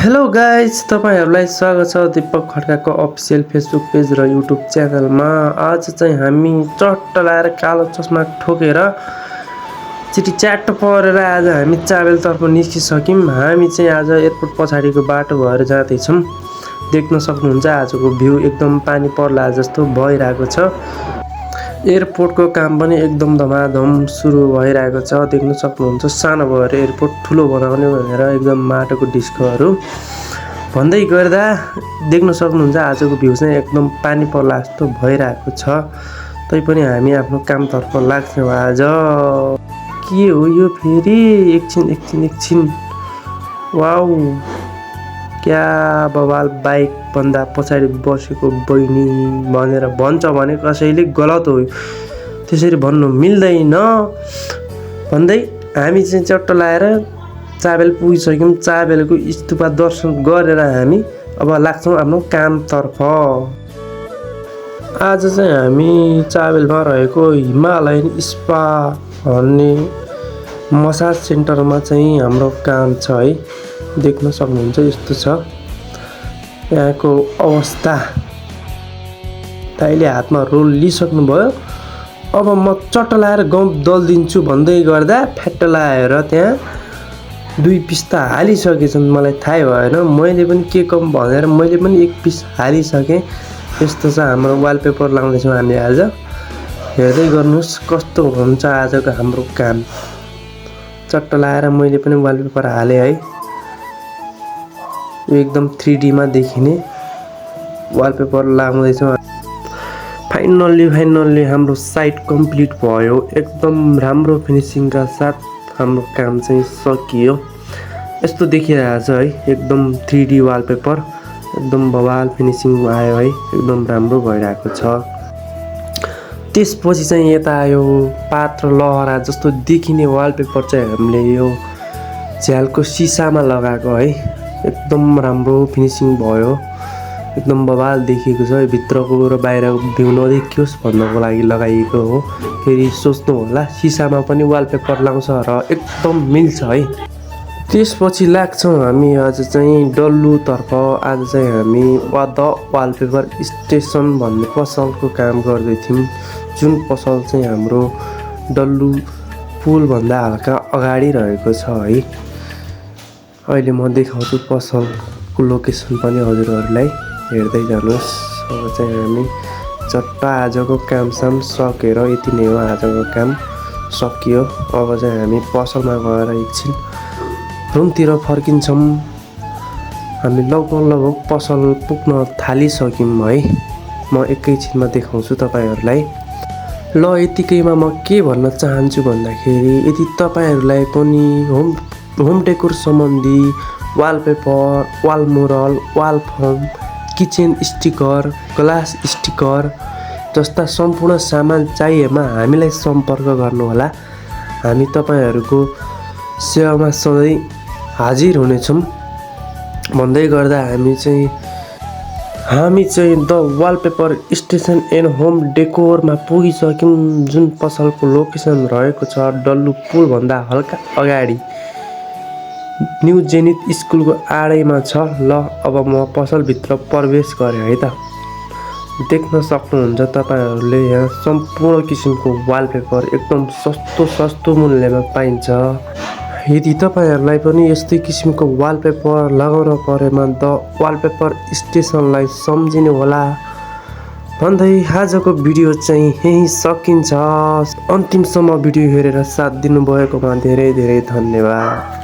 Hello guys, तपाईहरुलाई स्वागत छ दीपक खड्काको अफिसियल फेसबुक पेज र युट्युब च्यानलमा। आज चाहिँ हामी चट्ट लाएर कालो चस्मा ठोकेर चिटी च्याट्ट परेर आज हामी चाबेलतर्फ निस्किसक्यौं। हामी चाहिँ आज एयरपोर्ट पछाडिको बाटो भएर जाँदैछौं। देख्न सक्नुहुन्छ आजको भ्यू एकदम पानी पर्ला जस्तो भइरहेको छ। एयरपोर्टको काम पनि एकदम धमाधम सुरु भइरहेको छ। देख्न सक्नुहुन्छ सानो भएर एयरपोर्ट ठुलो बनाउने भनेर एकदम माटोको डिस्कहरू भन्दै गर्दा देख्न सक्नुहुन्छ आजको भ्यू चाहिँ एकदम पानी पर्ला जस्तो भइरहेको छ। तैपनि हामी आफ्नो कामतर्फ लाग्छौं। आज के हो यो फेरि? एकछिन वाउ, क्या बवाल! बाइक भन्दा पछाडि बसेको बहिनी भनेर भन्छ भने कसैले गलत हो, त्यसरी भन्नु मिल्दैन भन्दै हामी चाहिँ चट्ट लाएर चाबेल पुगिसक्यौं। चाबेलको स्तूपा दर्शन गरेर हामी अब लाग्छौं आफ्नो कामतर्फ। आज चाहिँ हामी चाबेलमा रहेको हिमालयन स्पा भन्ने मसाज सेन्टरमा चाहिँ हाम्रो काम छ है। देख्न सक्नुहुन्छ यस्तो छ यहाँको अवस्था। दाइले हातमा रोल लिइसक्नु भयो। अब म चट्ट लाएर गम्प दल्दिन्छु भन्दै गर्दा फ्याट्ट लाएर त्यहाँ 2 पिस त हालिसकेछन्। मलाई थाहै भएन, मैले पनि के कम भनेर मैले पनि 1 पिस हालिसकेँ। यस्तो छ हाम्रो वालपेपर लाउँदैछौँ हामी आज। हेर्दै गर्नुहोस् कस्तो हुन्छ आजको हाम्रो काम। चट्ट लाएर मैले पनि वालपेपर हालेँ है। यो एकदम 3D मा देखिने वालपेपर लाउँदैछौँ। फाइनल्ली हाम्रो साइट कम्प्लिट भयो। एकदम राम्रो फिनिसिङका साथ हाम्रो काम चाहिँ सकियो। यस्तो देखिरहेछ है, एकदम 3D वालपेपर, एकदम बवाल फिनिसिङ आयो है, एकदम राम्रो भइरहेको छ। त्यसपछि चाहिँ यता आयो पात्र लहरा जस्तो देखिने वालपेपर चाहिँ हामीले यो झ्यालको सिसामा लगाएको है। एकदम राम्रो फिनिसिङ भयो, एकदम बवाल देखिएको छ। भित्रको र बाहिरको भ्यू नदेखियोस् भन्नको लागि लगाइएको हो। फेरि सोच्नु होला सिसामा पनि वालपेपर लाउँछ र एकदम मिल्छ है। त्यसपछि लाग्छौँ हामी आज चाहिँ डल्लुतर्फ। आज चाहिँ हामी द वालपेपर स्टेसन भन्ने पसलको काम गर्दै थियौँ। जुन पसल चाहिँ हाम्रो डल्लु पुलभन्दा हल्का अगाडि रहेको छ है। अहिले म देखाउँछु पसलको लोकेसन पनि हजुरहरूलाई, हेर्दै जानुहोस्। अब चाहिँ हामी चट्ट आजको कामसाम सकेर यति नै हो, आजको काम सकियो। अब चाहिँ हामी पसलमा गएर एकछिन रुमतिर फर्किन्छौँ। हामी लगभग पसल पुग्न थालिसक्यौँ है। म एकैछिनमा देखाउँछु तपाईँहरूलाई। ल यतिकैमा म के भन्न चाहन्छु भन्दाखेरि, यदि तपाईँहरूलाई पनि होम डेकोर सम्बन्धी वालपेपर, वाल मुरल, wall foam, kitchen sticker, glass sticker जस्ता सम्पूर्ण सामान चाहिएमा हामीलाई सम्पर्क गर्नुहोला। हामी तपाईँहरूको सेवामा सधैँ हाजिर हुनेछौँ। भन्दै गर्दा हामी चाहिँ the wallpaper station and home डेकोरमा पुगिसक्यौँ। जुन पसलको लोकेसन रहेको छ डल्लु पुलभन्दा हल्का अगाडि न्यू जेनिथ स्कुलको आडैमा छ। ल अब म पसलभित्र प्रवेश गरेँ है त। देख्न सक्नुहुन्छ तपाईँहरूले यहाँ सम्पूर्ण किसिमको वालपेपर एकदम सस्तो मूल्यमा पाइन्छ। यदि तपाईँहरूलाई पनि यस्तै किसिमको वालपेपर लगाउन परेमा द वालपेपर स्टेसनलाई सम्झिनु होला भन्दै आजको भिडियो चाहिँ यहीँ सकिन्छ। अन्तिमसम्म भिडियो हेरेर साथ दिनुभएकोमा धेरै धेरै धन्यवाद।